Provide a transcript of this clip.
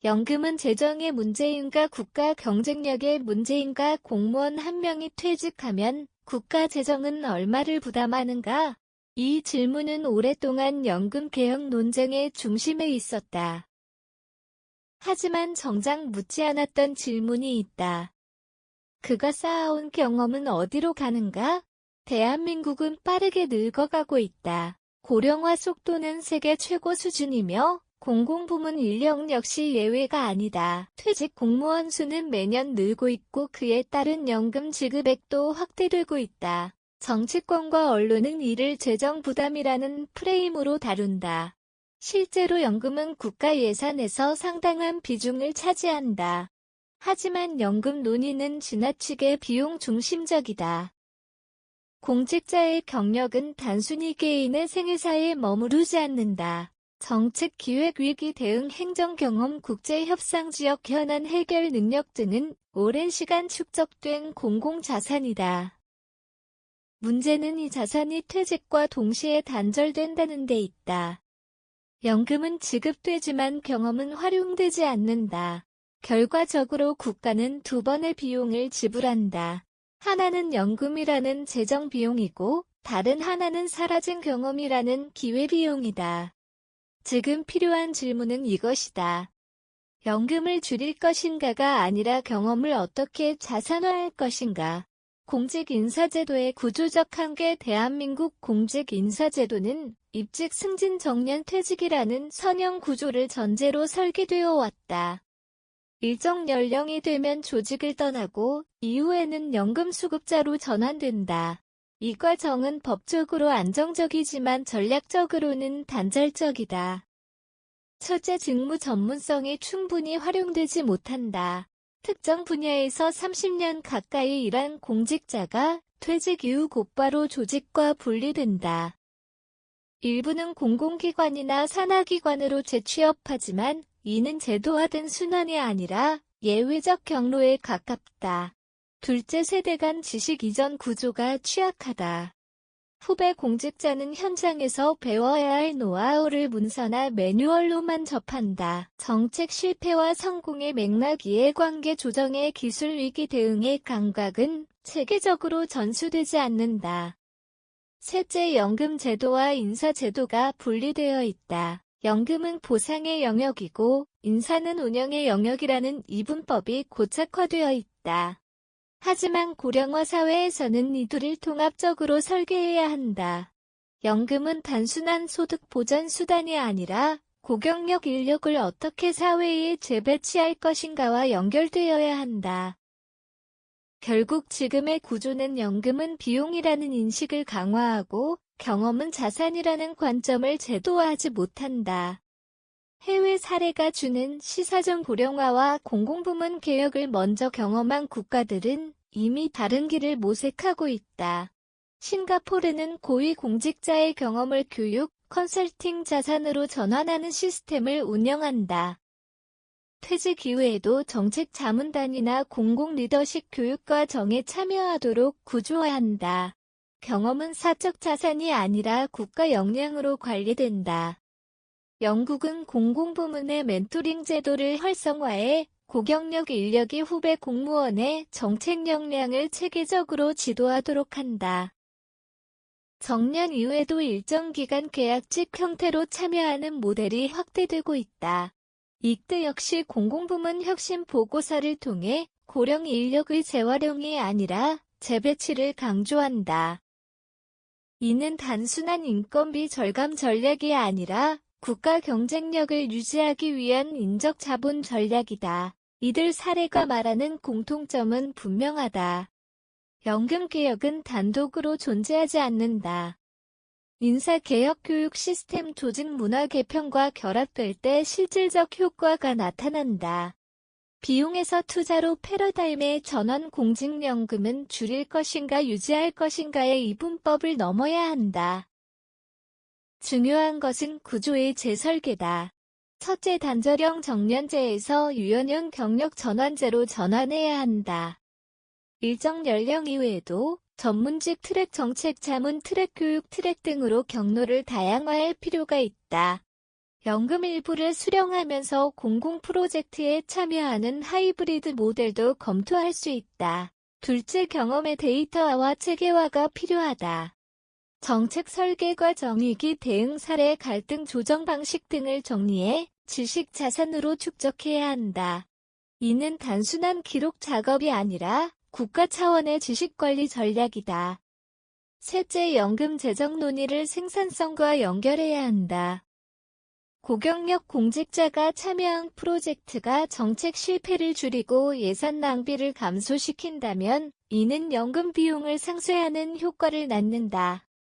연금은 재정의 문제인가 국가 경쟁력의 문제인가 공무원 한 명이 퇴직하면 국가 재정은 얼마를 부담하는가? 이 질문은 오랫동안 연금 개혁 논쟁의 중심에 있었다. 하지만 정작 묻지 않았던 질문이 있다. 그가 쌓아온 경험은 어디로 가는가? 대한민국은 빠르게 늙어가고 있다. 고령화 속도는 세계 최고 수준이며 공공부문 인력 역시 예외가 아니다. 퇴직 공무원 수는 매년 늘고 있고 그에 따른 연금 지급액도 확대되고 있다. 정치권과 언론은 이를 재정 부담이라는 프레임으로 다룬다. 실제로 연금은 국가 예산에서 상당한 비중을 차지한다. 하지만 연금 논의는 지나치게 비용 중심적이다. 공직자의 경력은 단순히 개인의 생애사에 머무르지 않는다. 정책 기획 위기 대응 행정 경험 국제 협상 지역 현안 해결 능력 등은 오랜 시간 축적된 공공자산이다. 문제는 이 자산이 퇴직과 동시에 단절된다는 데 있다. 연금은 지급되지만 경험은 활용되지 않는다. 결과적으로 국가는 두 번의 비용을 지불한다. 하나는 연금이라는 재정 비용이고 다른 하나는 사라진 경험이라는 기회비용이다. 지금 필요한 질문은 이것이다. 연금을 줄일 것인가가 아니라 경험을 어떻게 자산화할 것인가. 공직인사제도의 구조적 한계. 대한민국 공직인사제도는 입직 승진 정년 퇴직이라는 선형 구조를 전제로 설계되어 왔다. 일정 연령이 되면 조직을 떠나고 이후에는 연금 수급자로 전환된다. 이 과정은 법적으로 안정적이지만 전략적으로는 단절적이다. 첫째, 직무 전문성이 충분히 활용되지 못한다. 특정 분야에서 30년 가까이 일한 공직자가 퇴직 이후 곧바로 조직과 분리된다. 일부는 공공기관이나 산하기관으로 재취업하지만 이는 제도화된 순환이 아니라 예외적 경로에 가깝다. 둘째, 세대 간 지식 이전 구조가 취약하다. 후배 공직자는 현장에서 배워야 할 노하우를 문서나 매뉴얼로만 접한다. 정책 실패와 성공의 맥락 이해관계 조정의 기술 위기 대응의 감각은 체계적으로 전수되지 않는다. 셋째, 연금 제도와 인사 제도가 분리되어 있다. 연금은 보상의 영역이고 인사는 운영의 영역이라는 이분법이 고착화되어 있다. 하지만 고령화 사회에서는 이 둘을 통합적으로 설계해야 한다. 연금은 단순한 소득 보전 수단이 아니라 고경력 인력을 어떻게 사회에 재배치할 것인가와 연결되어야 한다. 결국 지금의 구조는 연금은 비용이라는 인식을 강화하고 경험은 자산이라는 관점을 제도화하지 못한다. 해외 사례가 주는 시사적 고령화와 공공부문 개혁을 먼저 경험한 국가들은 이미 다른 길을 모색하고 있다. 싱가포르는 고위공직자의 경험을 교육, 컨설팅 자산으로 전환하는 시스템을 운영한다. 퇴직 이후에도 정책 자문단이나 공공 리더십 교육과 정에 참여하도록 구조화한다. 경험은 사적 자산이 아니라 국가 역량으로 관리된다. 영국은 공공부문의 멘토링 제도를 활성화해 고경력 인력이 후배 공무원의 정책 역량을 체계적으로 지도하도록 한다. 정년 이후에도 일정 기간 계약직 형태로 참여하는 모델이 확대되고 있다. 이때 역시 공공부문 혁신 보고서를 통해 고령 인력의 재활용이 아니라 재배치를 강조한다. 이는 단순한 인건비 절감 전략이 아니라 국가 경쟁력을 유지하기 위한 인적 자본 전략이다. 이들 사례가 말하는 공통점은 분명하다. 연금 개혁은 단독으로 존재하지 않는다. 인사 개혁 교육 시스템 조직 문화 개편과 결합될 때 실질적 효과가 나타난다. 비용에서 투자로 패러다임의 전환. 공직연금은 줄일 것인가 유지할 것인가의 이분법을 넘어야 한다. 중요한 것은 구조의 재설계다. 첫째, 단절형 정년제에서 유연형 경력 전환제로 전환해야 한다. 일정 연령 이후에도 전문직 트랙 정책 자문 트랙 교육 트랙 등으로 경로를 다양화할 필요가 있다. 연금 일부를 수령하면서 공공 프로젝트에 참여하는 하이브리드 모델도 검토할 수 있다. 둘째, 경험의 데이터화와 체계화가 필요하다. 정책 설계 과정, 위기 대응 사례, 갈등 조정 방식 등을 정리해 지식 자산으로 축적해야 한다. 이는 단순한 기록 작업이 아니라 국가 차원의 지식관리 전략이다. 셋째, 연금 재정 논의를 생산성과 연결해야 한다. 고경력 공직자가 참여한 프로젝트가 정책 실패를 줄이고 예산 낭비를 감소시킨다면 이는 연금 비용을 상쇄하는 효과를 낳는다.